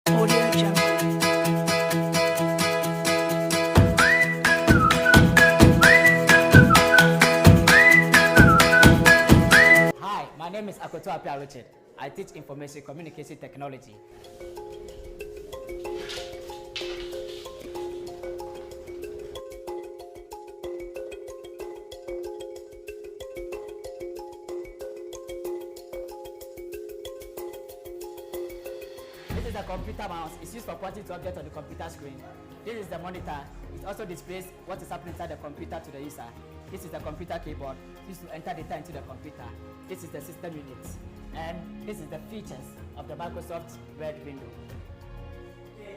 Audio Jungle. Hi, my name is Akoto Apia Richard. I teach information communication technology. This is the computer mouse. It's used for pointing to objects on the computer screen. This is the monitor. It also displays what is happening inside the computer to the user. This is the computer keyboard used to enter data into the computer. This is the system unit. And this is the features of the Microsoft Word window. Okay,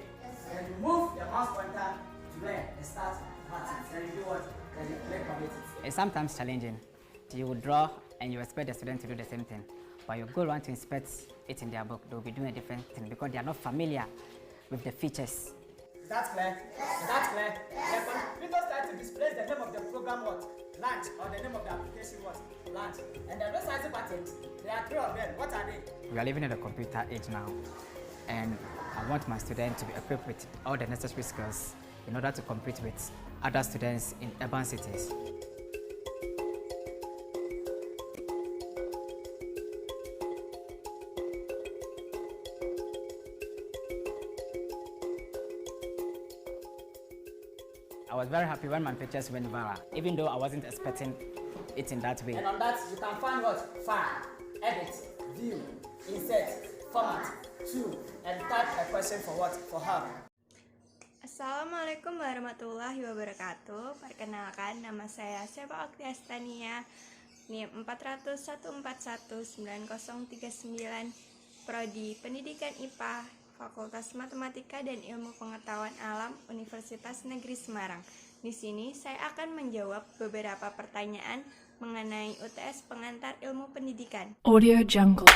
then you move the mouse pointer to where the start button. Then you do what? Then you click on it. It's sometimes challenging. You will draw and you expect the student to do the same thing. But your goal want to inspect it in their book, they will be doing a different thing because they are not familiar with the features. Is that clear? Is that clear? The computer starts to display the name of the program what? Launch, or the name of the application what? Launch. And the resizing buttons, there are three of them. What are they? We are living in the computer age now, and I want my students to be equipped with all the necessary skills in order to compete with other students in urban cities. I was very happy when my pictures went viral, even though I wasn't expecting it in that way. And on that, you can find what? File, edit, view, insert, format, to, and type a question for what? For her. Assalamualaikum warahmatullahi wabarakatuh. Perkenalkan, nama saya Sepa Okti Astania, NIM 401419039, Prodi Pendidikan IPA, Fakultas Matematika dan Ilmu Pengetahuan Alam, Universitas Negeri Semarang. Di sini saya akan menjawab beberapa pertanyaan mengenai UTS Pengantar Ilmu Pendidikan. Audio Jungle.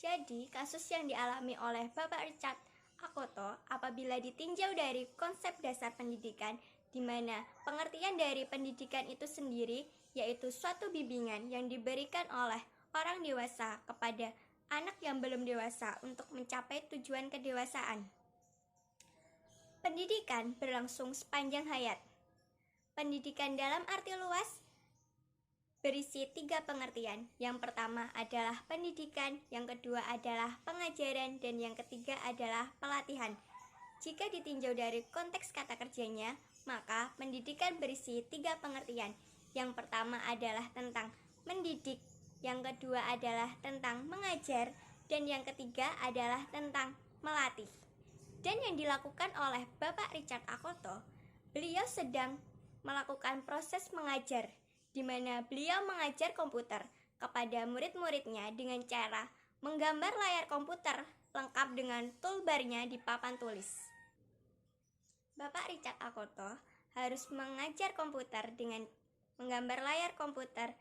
Jadi, kasus yang dialami oleh Bapak Richard Akoto apabila ditinjau dari konsep dasar pendidikan, di mana pengertian dari pendidikan itu sendiri yaitu suatu bimbingan yang diberikan oleh orang dewasa kepada anak yang belum dewasa untuk mencapai tujuan kedewasaan. Pendidikan berlangsung sepanjang hayat. Pendidikan dalam arti luas berisi 3 pengertian. Yang pertama adalah pendidikan, yang kedua adalah pengajaran, dan yang ketiga adalah pelatihan. Jika ditinjau dari konteks kata kerjanya, maka pendidikan berisi 3 pengertian. Yang pertama adalah tentang mendidik, yang kedua adalah tentang mengajar, dan yang ketiga adalah tentang melatih. Dan yang dilakukan oleh Bapak Richard Akoto, beliau sedang melakukan proses mengajar, di mana beliau mengajar komputer kepada murid-muridnya dengan cara menggambar layar komputer lengkap dengan toolbarnya di papan tulis. Bapak Richard Akoto harus mengajar komputer dengan menggambar layar komputer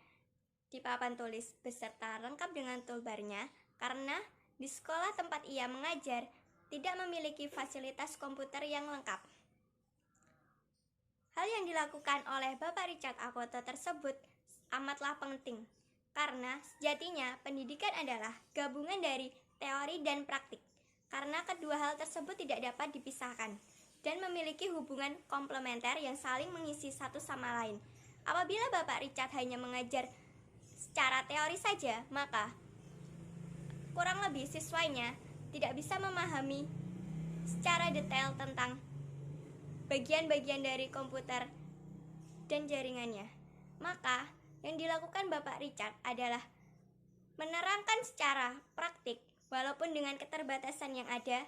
di papan tulis beserta lengkap dengan toolbarnya karena di sekolah tempat ia mengajar tidak memiliki fasilitas komputer yang lengkap. Hal yang dilakukan oleh Bapak Richard Akoto tersebut amatlah penting karena sejatinya pendidikan adalah gabungan dari teori dan praktik karena kedua hal tersebut tidak dapat dipisahkan dan memiliki hubungan komplementer yang saling mengisi satu sama lain. Apabila Bapak Richard hanya mengajar secara teori saja, maka kurang lebih siswanya tidak bisa memahami secara detail tentang bagian-bagian dari komputer dan jaringannya. Maka yang dilakukan Bapak Richard adalah menerangkan secara praktik walaupun dengan keterbatasan yang ada,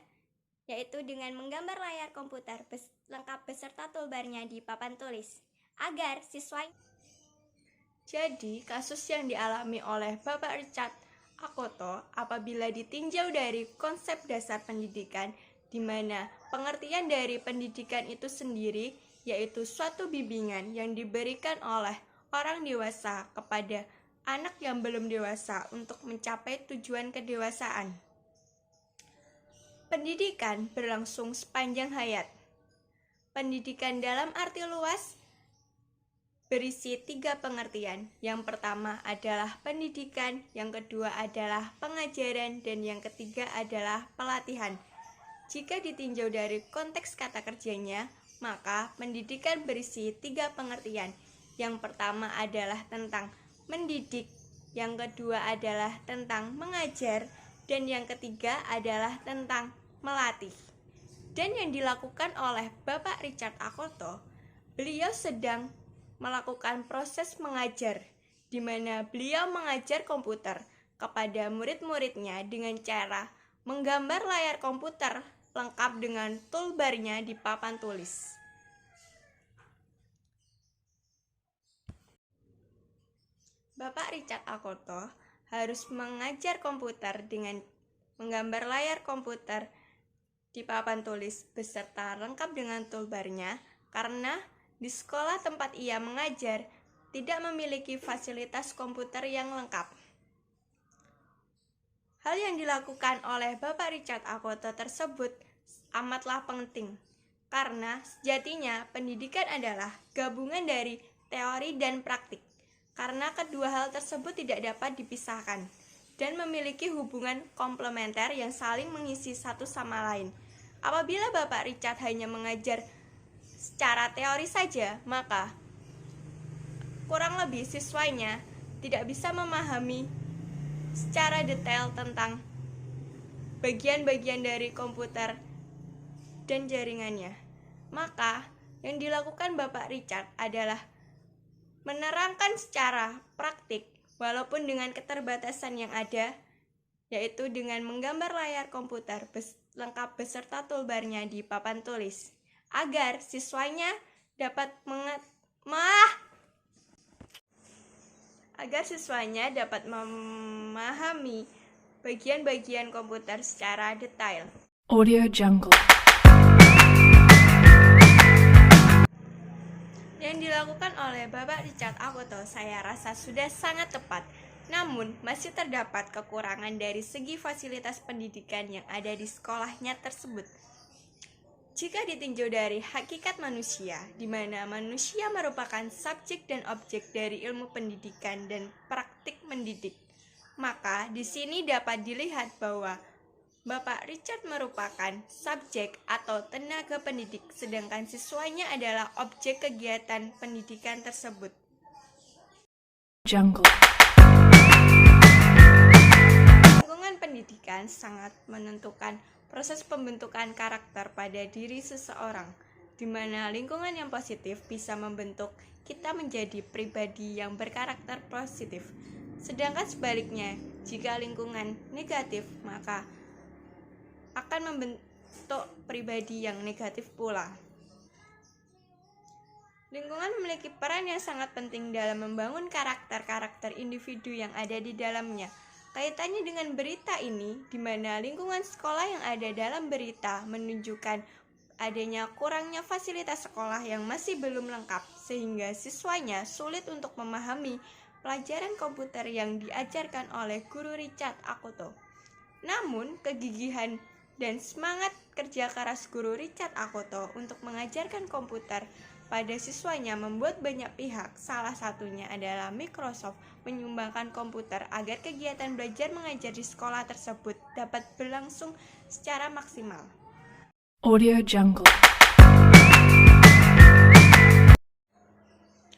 yaitu dengan menggambar layar komputer lengkap beserta toolbarnya di papan tulis agar siswa. Jadi, kasus yang dialami oleh Bapak Richard Akoto apabila ditinjau dari konsep dasar pendidikan, di mana pengertian dari pendidikan itu sendiri yaitu suatu bimbingan yang diberikan oleh orang dewasa kepada anak yang belum dewasa untuk mencapai tujuan kedewasaan. Pendidikan berlangsung sepanjang hayat. Pendidikan dalam arti luas berisi 3 pengertian. Yang pertama adalah pendidikan, yang kedua adalah pengajaran, dan yang ketiga adalah pelatihan. Jika ditinjau dari konteks kata kerjanya, maka pendidikan berisi 3 pengertian. Yang pertama adalah tentang mendidik, yang kedua adalah tentang mengajar, dan yang ketiga adalah tentang melatih. Dan yang dilakukan oleh Bapak Richard Akoto, beliau sedang melakukan proses mengajar, di mana beliau mengajar komputer kepada murid-muridnya dengan cara menggambar layar komputer lengkap dengan toolbarnya di papan tulis. Bapak Richard Akoto harus mengajar komputer dengan menggambar layar komputer di papan tulis beserta lengkap dengan toolbarnya karena di sekolah tempat ia mengajar tidak memiliki fasilitas komputer yang lengkap. Hal yang dilakukan oleh Bapak Richard Akoto tersebut amatlah penting, karena sejatinya pendidikan adalah gabungan dari teori dan praktik, karena kedua hal tersebut tidak dapat dipisahkan dan memiliki hubungan komplementer yang saling mengisi satu sama lain. Apabila Bapak Richard hanya mengajar secara teori saja, maka kurang lebih siswanya tidak bisa memahami secara detail tentang bagian-bagian dari komputer dan jaringannya. Maka yang dilakukan Bapak Richard adalah menerangkan secara praktik walaupun dengan keterbatasan yang ada, yaitu dengan menggambar layar komputer lengkap beserta toolbarnya di papan tulis, agar siswanya dapat memahami bagian-bagian komputer secara detail. Audio Jungle. Yang dilakukan oleh Bapak Richard Akoto saya rasa sudah sangat tepat. Namun, masih terdapat kekurangan dari segi fasilitas pendidikan yang ada di sekolahnya tersebut. Jika ditinjau dari hakikat manusia, di mana manusia merupakan subjek dan objek dari ilmu pendidikan dan praktik mendidik, maka di sini dapat dilihat bahwa Bapak Richard merupakan subjek atau tenaga pendidik, sedangkan siswanya adalah objek kegiatan pendidikan tersebut. Jungle. Lingkungan pendidikan sangat menentukan proses pembentukan karakter pada diri seseorang, di mana lingkungan yang positif bisa membentuk kita menjadi pribadi yang berkarakter positif. Sedangkan sebaliknya, jika lingkungan negatif, maka akan membentuk pribadi yang negatif pula. Lingkungan memiliki peran yang sangat penting dalam membangun karakter-karakter individu yang ada di dalamnya. Kaitannya dengan berita ini, di mana lingkungan sekolah yang ada dalam berita menunjukkan adanya kurangnya fasilitas sekolah yang masih belum lengkap, sehingga siswanya sulit untuk memahami pelajaran komputer yang diajarkan oleh guru Richard Akoto. Namun, kegigihan dan semangat kerja keras guru Richard Akoto untuk mengajarkan komputer pada siswanya membuat banyak pihak, salah satunya adalah Microsoft, menyumbangkan komputer agar kegiatan belajar mengajar di sekolah tersebut dapat berlangsung secara maksimal. Audio Jungle.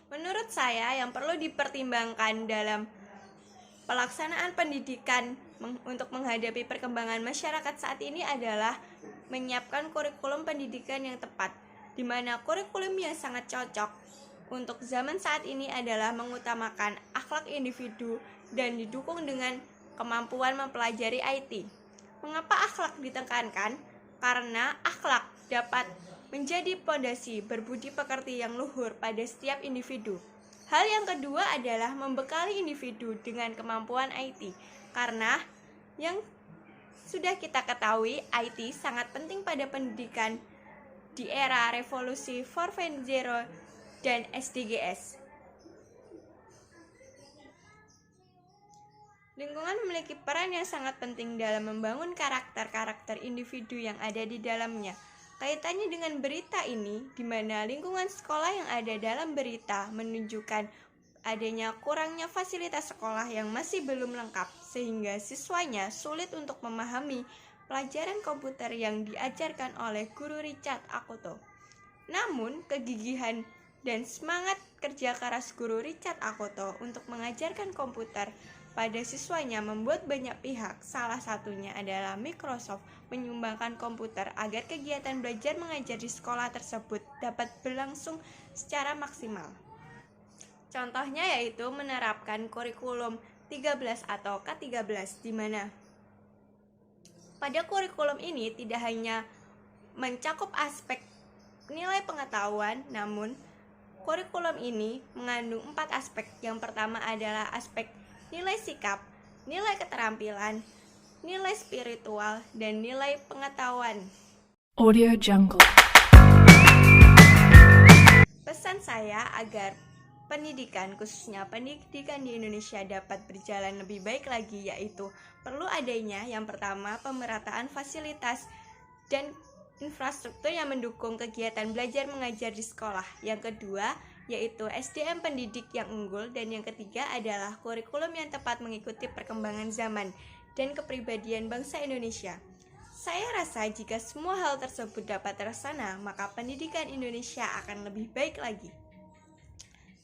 Menurut saya, yang perlu dipertimbangkan dalam pelaksanaan pendidikan untuk menghadapi perkembangan masyarakat saat ini adalah menyiapkan kurikulum pendidikan yang tepat, di mana kurikulum yang sangat cocok untuk zaman saat ini adalah mengutamakan akhlak individu dan didukung dengan kemampuan mempelajari IT. Mengapa akhlak ditekankan? Karena akhlak dapat menjadi pondasi berbudi pekerti yang luhur pada setiap individu. Hal yang kedua adalah membekali individu dengan kemampuan IT, karena yang sudah kita ketahui IT sangat penting pada pendidikan di era revolusi 4.0 dan SDGs. Lingkungan memiliki peran yang sangat penting dalam membangun karakter-karakter individu yang ada di dalamnya. Kaitannya dengan berita ini, di mana lingkungan sekolah yang ada dalam berita menunjukkan adanya kurangnya fasilitas sekolah yang masih belum lengkap, sehingga siswanya sulit untuk memahami pelajaran komputer yang diajarkan oleh guru Richard Akoto. Namun, kegigihan dan semangat kerja keras guru Richard Akoto untuk mengajarkan komputer pada siswanya membuat banyak pihak, salah satunya adalah Microsoft, menyumbangkan komputer agar kegiatan belajar mengajar di sekolah tersebut dapat berlangsung secara maksimal. Contohnya yaitu menerapkan kurikulum 13 atau K13, di mana pada kurikulum ini tidak hanya mencakup aspek nilai pengetahuan, namun kurikulum ini mengandung 4 aspek. Yang pertama adalah aspek nilai sikap, nilai keterampilan, nilai spiritual, dan nilai pengetahuan. Audio Jungle. Pesan saya agar pendidikan, khususnya pendidikan di Indonesia dapat berjalan lebih baik lagi, yaitu perlu adanya yang pertama pemerataan fasilitas dan infrastruktur yang mendukung kegiatan belajar mengajar di sekolah. Yang kedua yaitu SDM pendidik yang unggul, dan yang ketiga adalah kurikulum yang tepat mengikuti perkembangan zaman dan kepribadian bangsa Indonesia. Saya rasa jika semua hal tersebut dapat terlaksana, maka pendidikan Indonesia akan lebih baik lagi.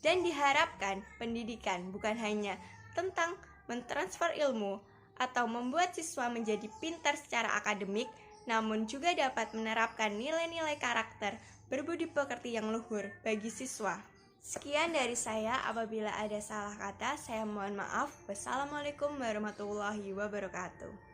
Dan diharapkan pendidikan bukan hanya tentang mentransfer ilmu atau membuat siswa menjadi pintar secara akademik, namun juga dapat menerapkan nilai-nilai karakter berbudi pekerti yang luhur bagi siswa. Sekian dari saya, apabila ada salah kata, saya mohon maaf. Wassalamualaikum warahmatullahi wabarakatuh.